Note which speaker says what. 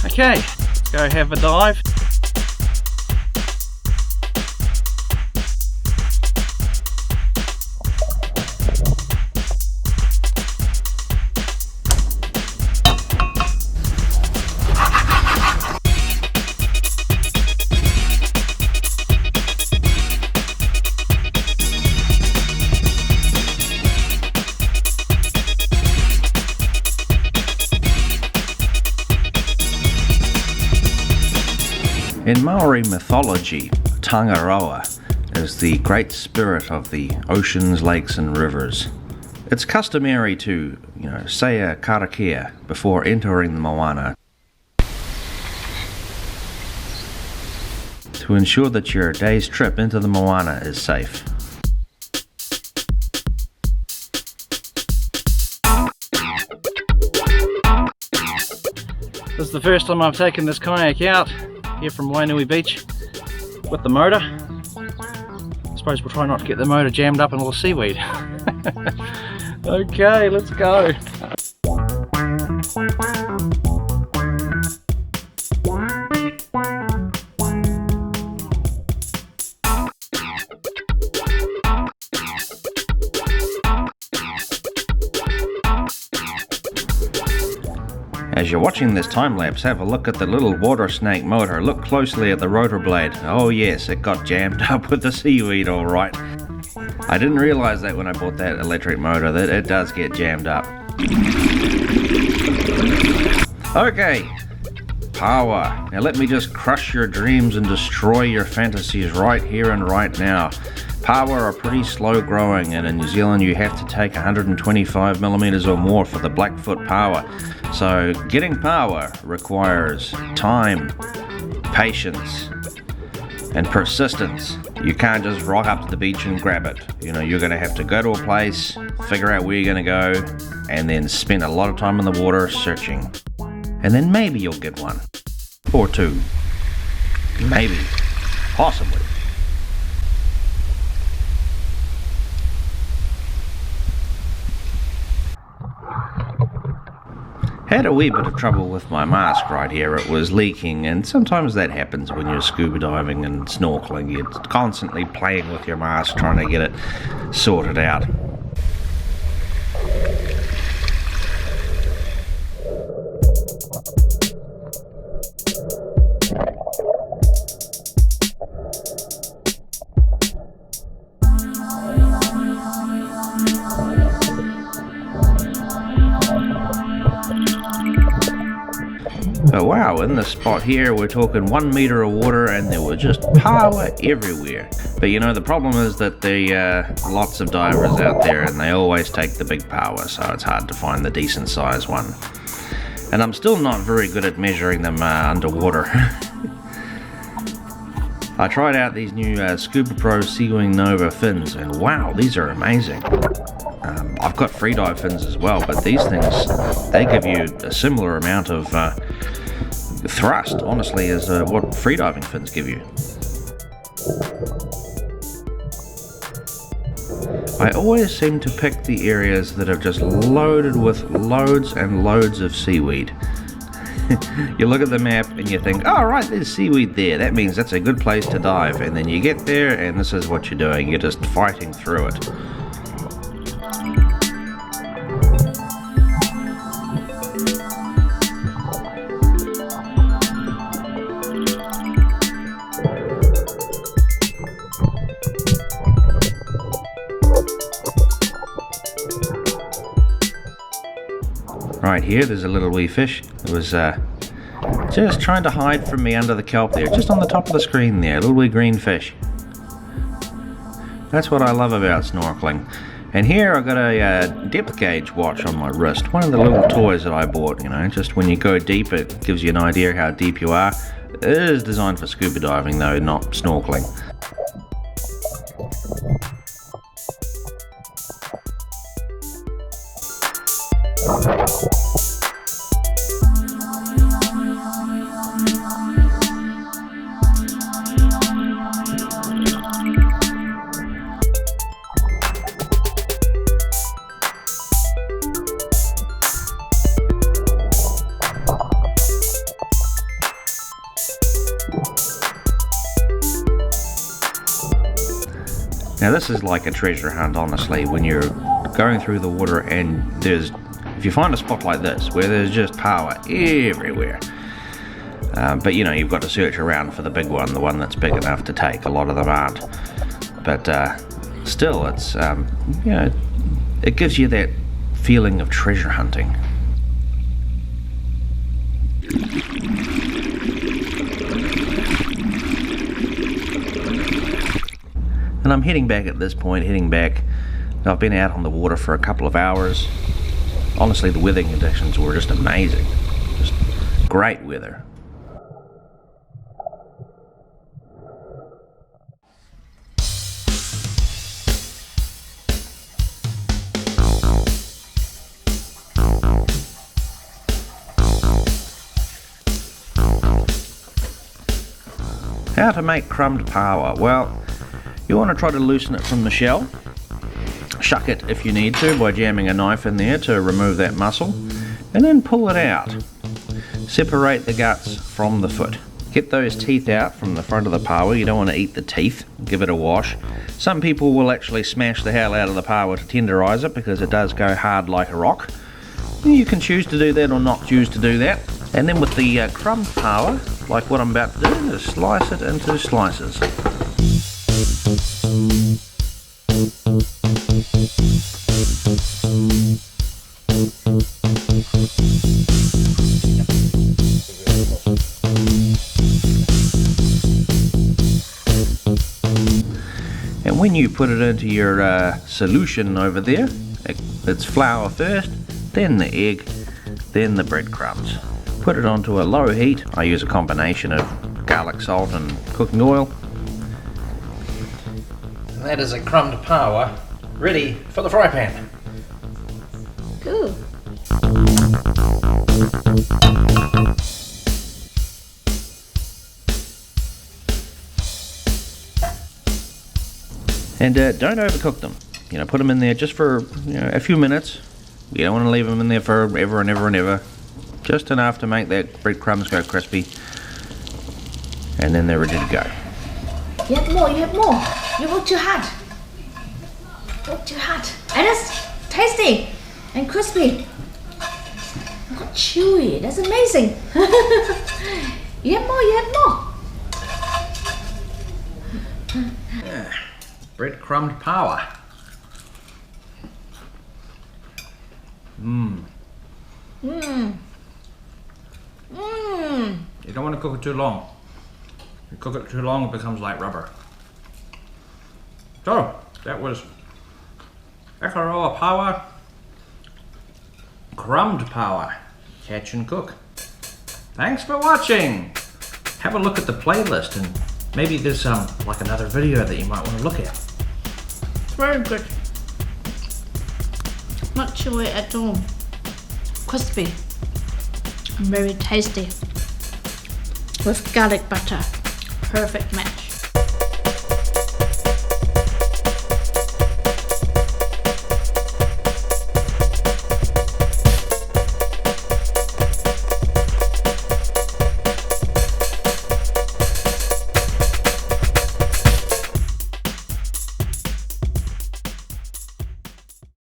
Speaker 1: Okay, let's go have a dive.
Speaker 2: In Maori mythology, Tangaroa is the great spirit of the oceans, lakes and rivers. It's customary to, say a karakia before entering the moana to ensure that your day's trip into the moana is safe.
Speaker 1: This is the first time I've taken this kayak out here from Wainui beach with the motor. I suppose we'll try not to get the motor jammed up in all the seaweed. Okay, let's go.
Speaker 2: As you're watching this time lapse, have a look at the little water snake motor. Look closely at the rotor blade. Oh yes, it got jammed up with the seaweed, alright. I didn't realise that when I bought that electric motor, that it does get jammed up. Okay, PAUA. Now let me just crush your dreams and destroy your fantasies right here and right now. PAUA are pretty slow growing, and in New Zealand you have to take 125 millimeters or more for the Blackfoot PAUA. So getting PAUA requires time, patience, and persistence. You can't just rock up to the beach and grab it. You're going to have to go to a place, figure out where you're going to go, and then spend a lot of time in the water searching. And then maybe you'll get one. Or two. Maybe. Possibly. Had a wee bit of trouble with my mask right here. It was leaking, and sometimes that happens when you're scuba diving and snorkeling. You're constantly playing with your mask trying to get it sorted out. Oh wow, in this spot here we're talking 1 meter of water and there were just PAUA everywhere. But the problem is that there lots of divers out there and they always take the big PAUA, so it's hard to find the decent size one. And I'm still not very good at measuring them underwater. I tried out these new Scuba Pro Seawing Nova fins and wow, these are amazing. I've got freedive fins as well, but these things, they give you a similar amount of thrust, honestly, as what freediving fins give you. I always seem to pick the areas that are just loaded with loads and loads of seaweed. You look at the map and you think, oh right, there's seaweed there, that means that's a good place to dive, and then you get there and this is what you're doing, you're just fighting through it. Right here, there's a little wee fish. It was just trying to hide from me under the kelp there, just on the top of the screen there, a little wee green fish. That's what I love about snorkeling. And here I've got a depth gauge watch on my wrist, one of the little toys that I bought, just when you go deep it gives you an idea how deep you are. It is designed for scuba diving though, not snorkeling. Now this is like a treasure hunt, honestly, when you're going through the water and if you find a spot like this where there's just paua everywhere, but you know, you've got to search around for the big one, the one that's big enough to take. A lot of them aren't, but still, it's you know, it gives you that feeling of treasure hunting. And I'm heading back at this point, I've been out on the water for a couple of hours. Honestly, the weather conditions were just amazing. Just great weather. How to make crumbed paua? Well, you want to try to loosen it from the shell. Shuck it if you need to by jamming a knife in there to remove that muscle, and then pull it out. Separate the guts from the foot. Get those teeth out from the front of the paua. You don't want to eat the teeth. Give it a wash. Some people will actually smash the hell out of the paua to tenderize it because it does go hard like a rock. You can choose to do that or not choose to do that. And then with the crumbed paua, like what I'm about to do, is slice it into slices. And when you put it into your solution over there, it's flour first, then the egg, then the breadcrumbs. Put it onto a low heat. I use a combination of garlic, salt and cooking oil. And that is a crumbed paua ready for the fry pan.
Speaker 3: Cool.
Speaker 2: And don't overcook them. You know, put them in there just for a few minutes. You don't want to leave them in there forever and ever and ever. Just enough to make that breadcrumbs go crispy. And then they're ready to go.
Speaker 3: You have more, you have more. You work too hard. Work too hard. And it's tasty and crispy. Not chewy. That's amazing. You have more, you have more.
Speaker 2: Yeah. Breadcrumbed paua. Mmm.
Speaker 3: Mmm. Mmm.
Speaker 1: You don't want to cook it too long. If you cook it too long, it becomes like rubber. So, that was Akaroa PAUA crumbed paua. Catch and cook. Thanks for watching. Have a look at the playlist and maybe there's like another video that you might want to look at.
Speaker 3: Very good. Not chewy at all. Crispy. Very tasty. With garlic butter. Perfect match.